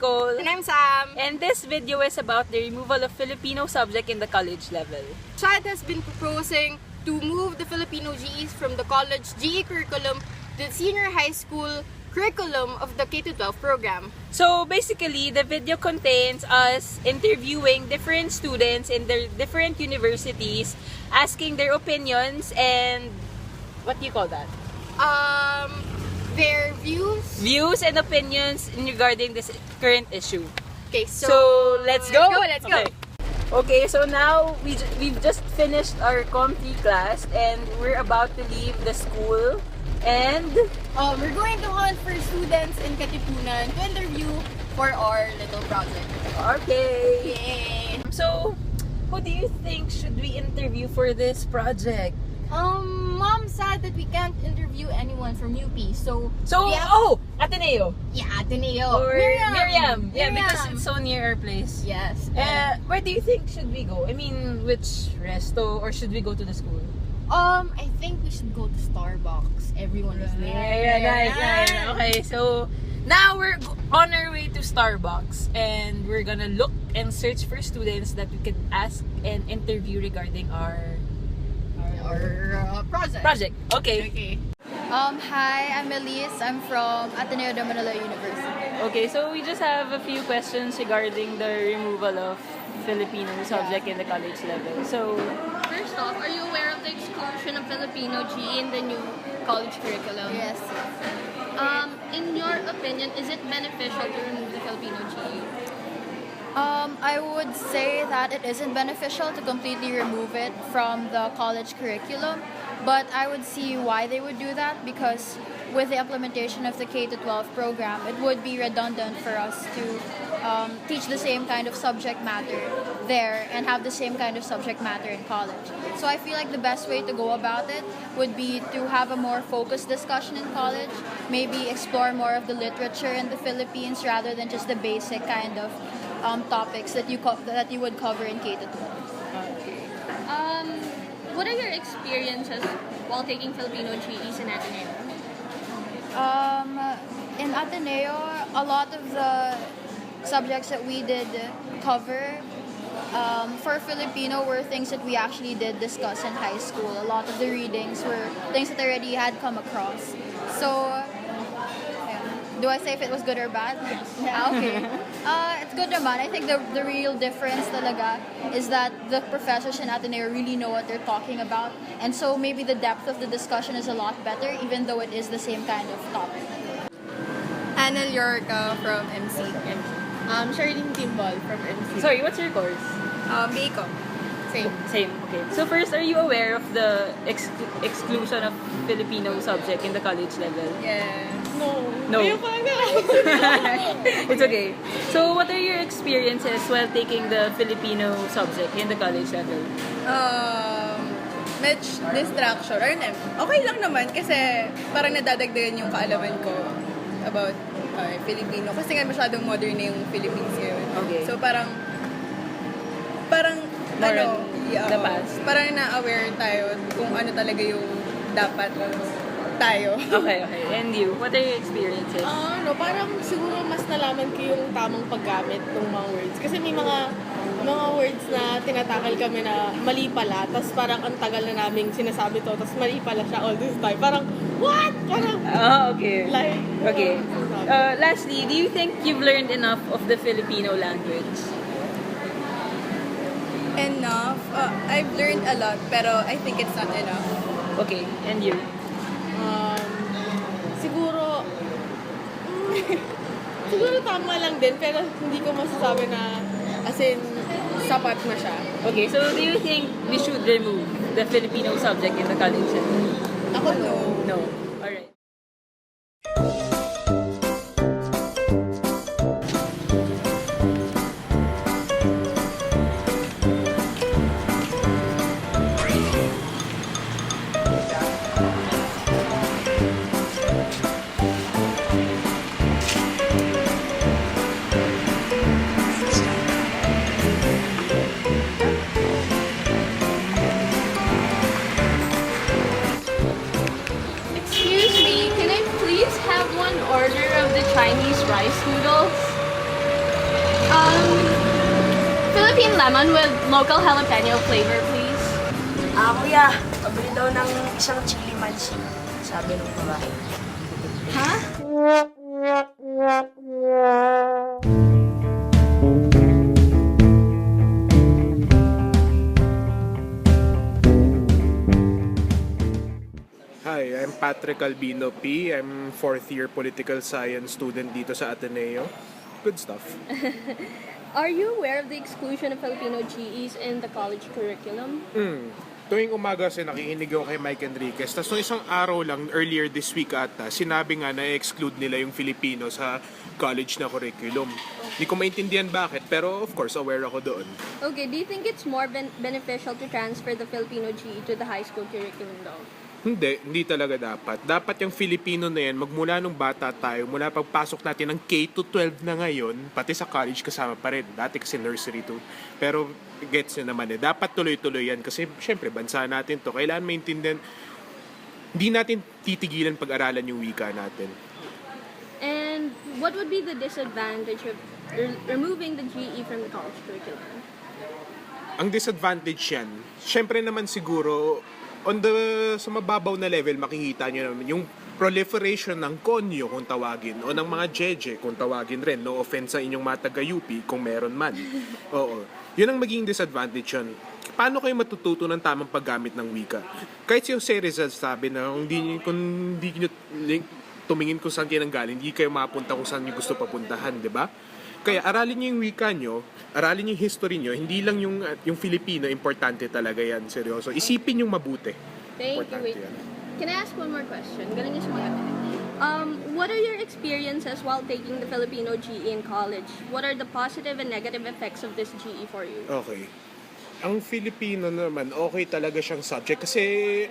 Nicole. And I'm Sam. And this video is about the removal of Filipino subject in the college level. Chad has been proposing to move the Filipino GEs from the college GE curriculum to the senior high school curriculum of the K-12 program. So basically, the video contains us interviewing different students in their different universities, asking their opinions and what do you call that? Their views. Views and opinions regarding this current issue. Okay, so let's go. Let's go. Okay, so now we've just finished our COM3 class and we're about to leave the school and We're going to hunt for students in Katipunan to interview for our little project. okay. Yay! So, who do you think should we interview for this project? Mom said that we can't interview anyone from UP, so we have, Ateneo yeah, Ateneo or Miriam. Yeah, because it's so near our place. Yes. Where do you think should we go? I mean, which resto or should we go to the school? I think we should go to Starbucks. Everyone is there. Yeah. Okay, so now we're on our way to Starbucks and we're gonna look and search for students that we can ask and interview regarding our project. Okay. Hi, I'm Elise. I'm from Ateneo de Manila University. Okay, so we just have a few questions regarding the removal of Filipino subject in the college level. So, First off, are you aware of the exclusion of Filipino GE in the new college curriculum? Yes. In your opinion, is it beneficial to remove the Filipino GE? I would say that it isn't beneficial to completely remove it from the college curriculum, but I would see why they would do that because with the implementation of the K-12 program, it would be redundant for us to teach the same kind of subject matter there and have the same kind of subject matter in college. So I feel like the best way to go about it would be to have a more focused discussion in college, maybe explore more of the literature in the Philippines rather than just the basic kind of topics that you would cover in K-12. What are your experiences while taking Filipino GEs in Ateneo? In Ateneo, a lot of the subjects that we did cover for Filipino were things that we actually did discuss in high school. A lot of the readings were things that I already had come across. So, do I say if it was good or bad? Yes. Okay. It's good naman. I think the real difference talaga is that the professors in Ateneo really know what they're talking about. And so maybe the depth of the discussion is a lot better even though it is the same kind of topic. Anel Yorka from MC. Charlene Timbal from MC. sorry, what's your course? Bacom. Same. Okay. So first, are you aware of the exclusion of Filipino subject in the college level? Yes. No. It's okay. So what are your experiences while taking the Filipino subject in the college level? Much distraction. Or okay lang naman kasi parang nadadagdagan yung kaalaman ko about Filipino. Kasi nga masyadong modern na yung Philippines ngayon. Okay. So parang More on the past. Parang na-aware tayo kung ano talaga yung dapat tayo. Okay. And you? What are your experiences? Parang siguro mas nalaman ko yung tamang paggamit ng mga words. Kasi may mga words na tinatakal kami na mali pala, tapos parang ang tagal na naming sinasabi to, tapos mali pala siya all this time. Parang, what? Parang, Okay. like, Okay. Lastly, do you think you've learned enough of the Filipino language? Enough. I've learned a lot, pero I think it's not enough. Okay. And you? siguro, siguro tama lang din, pero hindi ko masasabi na, as in, sapat na siya. Okay. So do you think we should remove the Filipino subject in the college level? Ako no. No. Alright. Excuse me, can I please have one order of the Chinese rice noodles? Philippine lemon with local jalapeno flavor, please. Kuya, pabili daw ng isang chili mansi. Sabi ng babae. Hi, I'm Patrick Albino P. I'm fourth year political science student dito sa Ateneo. Good stuff. Are you aware of the exclusion of Filipino GEs in the college curriculum? Tuwing umaga kasi nakikinig ako kay Mike Enriquez. Tapos nung isang araw lang, earlier this week ata, sinabi nga na exclude nila yung Filipino sa college na curriculum. Hindi ko maintindihan bakit, pero of course aware ako doon. Okay, do you think it's more beneficial to transfer the Filipino GE to the high school curriculum though? Hindi talaga dapat. Dapat yung Filipino na yan, magmula nung bata tayo, mula pagpasok natin ng K to 12 na ngayon, pati sa college kasama pa rin. Dati kasi nursery to. Pero gets nyo naman dapat tuloy-tuloy yan kasi syempre bansa natin to. Kailangan maintindihan, hindi natin titigilan pag-aralan yung wika natin. And what would be the disadvantage of removing the GE from the college curriculum? Ang disadvantage yan, syempre naman siguro, sa mababaw na level, makikita nyo naman yung proliferation ng konyo kung tawagin o ng mga jeje kung tawagin rin. No offense sa inyong mga taga-UP kung meron man. Oo. Yun ang magiging disadvantage yun. Paano kayo matututo ng tamang paggamit ng wika? Kahit si Jose Rizal sabi na kung hindi nyo tumingin kung saan kayo nanggaling, hindi kayo mapunta kung saan nyo gusto papuntahan, di ba? Kaya aralin nyo yung wika nyo, aralin nyo yung history nyo, hindi lang yung Filipino, importante talaga yan, seryoso. Isipin yung mabuti. Thank you. Wait. Yan. Can I ask one more question? Galing niyo sumagot. What are your experiences while taking the Filipino GE in college? What are the positive and negative effects of this GE for you? Okay. Ang Filipino naman, okay talaga siyang subject. Kasi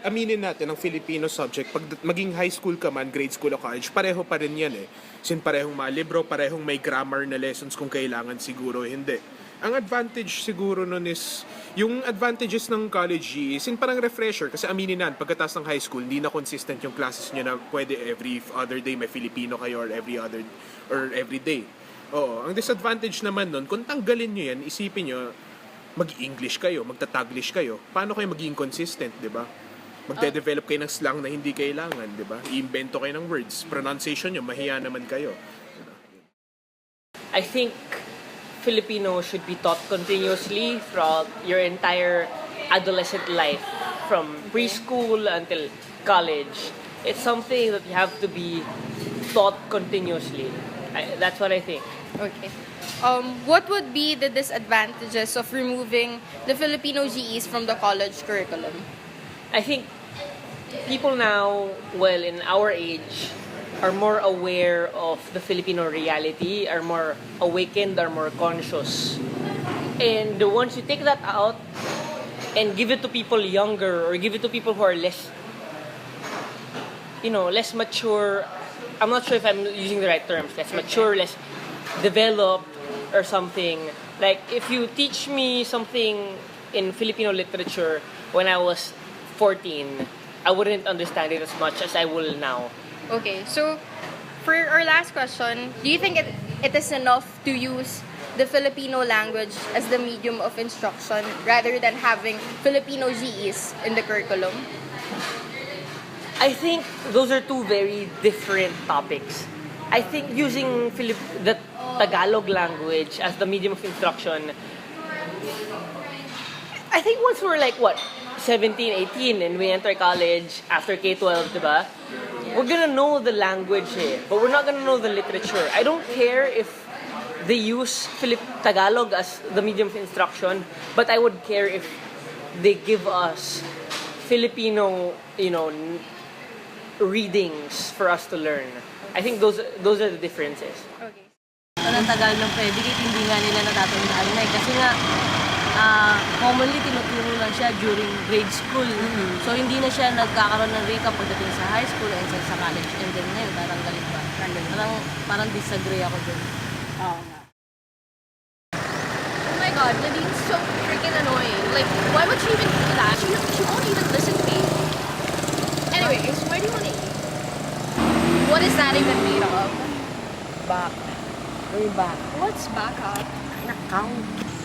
aminin natin, ang Filipino subject, pag maging high school ka man, grade school o college, pareho pa rin yan eh. Sin parehong mga libro, parehong may grammar na lessons kung kailangan siguro, hindi. Ang advantage siguro nun is, yung advantages ng college is parang refresher. Kasi aminin natin, pagkatapos ng high school, hindi na consistent yung classes nyo na pwede every other day may Filipino kayo or every day. Oo. Ang disadvantage naman nun, kung tanggalin nyo yan, isipin nyo, mag-English kayo, magta-Taglish kayo, paano kayo maging consistent, di ba? Magde-develop kayo ng slang na hindi kailangan, di ba? I-invento kayo ng words. Pronunciation nyo, mahiya naman kayo. I think Filipino should be taught continuously throughout your entire adolescent life, from preschool until college. It's something that you have to be taught continuously. That's what I think. Okay. What would be the disadvantages of removing the Filipino GEs from the college curriculum? I think people now, well, in our age, are more aware of the Filipino reality, are more awakened, are more conscious. And once you take that out and give it to people younger or give it to people who are less mature, I'm not sure if I'm using the right terms, less mature, less developed or something. Like, if you teach me something in Filipino literature when I was 14, I wouldn't understand it as much as I will now. Okay, so for our last question, do you think it is enough to use the Filipino language as the medium of instruction rather than having Filipino GEs in the curriculum? I think those are two very different topics. I think using the Tagalog language as the medium of instruction, I think once we're like, 17, 18, and we enter college after K-12, diba? We're gonna know the language but we're not gonna know the literature. I don't care if they use Tagalog as the medium of instruction, but I would care if they give us Filipino, readings for us to learn. I think those are the differences. Okay. Ng Tagalog ng predicate, hindi nga nila natatandaan na eh. Kasi nga, commonly tinuturo lang siya during grade school. So, hindi na siya nagkakaroon ng recap pagdating sa high school and sa college. And then ngayon, parang galit ba? Parang disagree ako dun. Oh my god, Nadine's so freaking annoying. Like, why would she even do that? She won't even listen to me. Anyways, where do you want to eat? What is that even made of? Back. Way back. What's baka? account.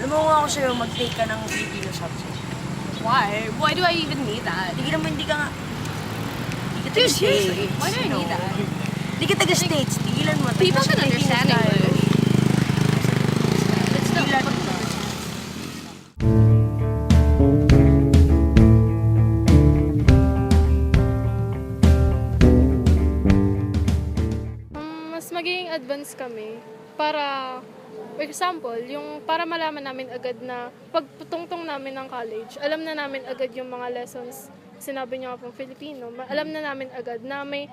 Alam mo nga ako sa'yo, mag-take ka ng Filipino subject. Why? Why do I even need that? Hindi ka nga... Hindi ka Dude, taga-States. seriously, why do I need that? Hindi ka taga-States. Tigilan mo. People can understand English. Tigilan mo. Mas magiging advance kami para, for example, yung para malaman namin agad na pag tungtong namin ng college, alam na namin agad yung mga lessons, sinabi niyo nga pong Filipino, alam na namin agad na may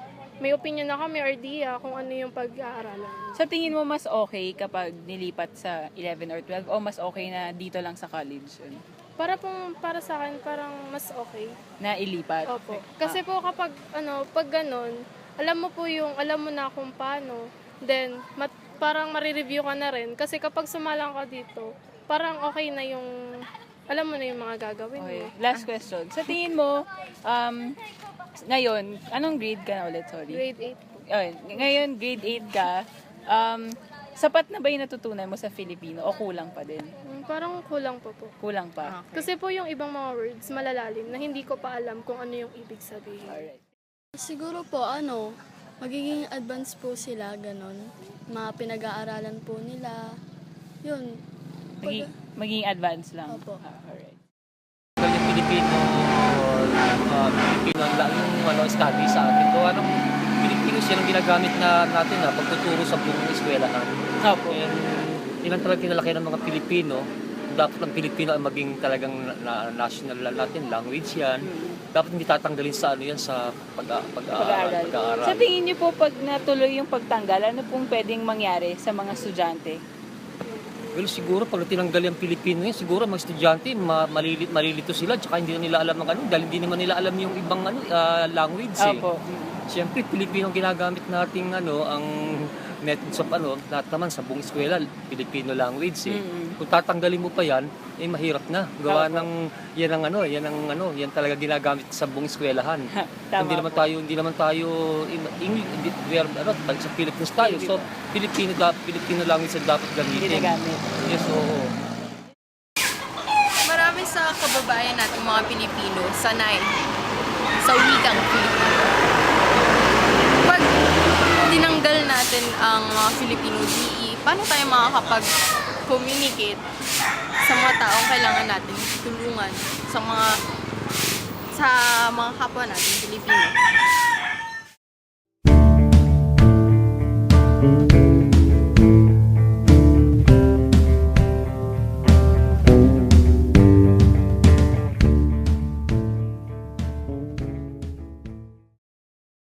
opinion na kami or idea kung ano yung pag-aaralan. Sa tingin mo mas okay kapag nilipat sa 11 or 12 o mas okay na dito lang sa college? Para sa akin, parang mas okay. Na ilipat? Opo. Kasi po kapag, pag ganun, alam mo na kung paano, then, parang marireview ka na rin. Kasi kapag sumalang ka dito, parang okay na yung, alam mo na yung mga gagawin Okay. mo. Last question. Sa tingin mo, ngayon, anong grade ka na ulit? Sorry. Grade 8 po. Ngayon, grade 8 ka. Sapat na ba yung natutunan mo sa Filipino o kulang pa din? Parang kulang pa po. Kulang pa. Kasi po yung ibang mga words malalalim na hindi ko pa alam kung ano yung ibig sabihin. Alright. Siguro po, magiging advance po sila, ganon. Mga pinag-aaralan po nila. Yun. Maging advanced lang. Opo. Alright. Yung Filipino study sa atin. So, Filipino siya ang ginagamit natin na pagtuturo sa buong eskwelahan. Opo. And yun ang talagang kinalaki ng mga Pilipino. Dapat ang Pilipino ay maging talagang national natin language yan. Dapat hindi tatanggalin sa yan sa pag-aaral. Sa tingin niyo po, pag natuloy yung pagtanggal, ano pong pwedeng mangyari sa mga estudyante? Well, siguro pag tinanggal yung Pilipino yan, siguro mga estudyante malilito sila, tsaka hindi na nila alam dahil hindi naman nila alam yung ibang language. Opo. Siyempre, Pilipino ang ginagamit nating ang methods of lahat naman sa buong eskwela, Filipino language Kung tatanggalin mo pa yan, mahirap na. Gawa ng yan talaga ginagamit sa buong eskwelahan. Hindi naman tayo sa Philippines tayo. So Filipino language ang dapat gamitin. Yes, oo. Marami sa kababayan natin mga Pilipino sanay sa wikang Filipino. Pag tinanggal natin ang mga Filipino GE, paano tayo makakapag-communicate sa mga taong kailangan natin tulungan sa mga kapwa natin Pilipino?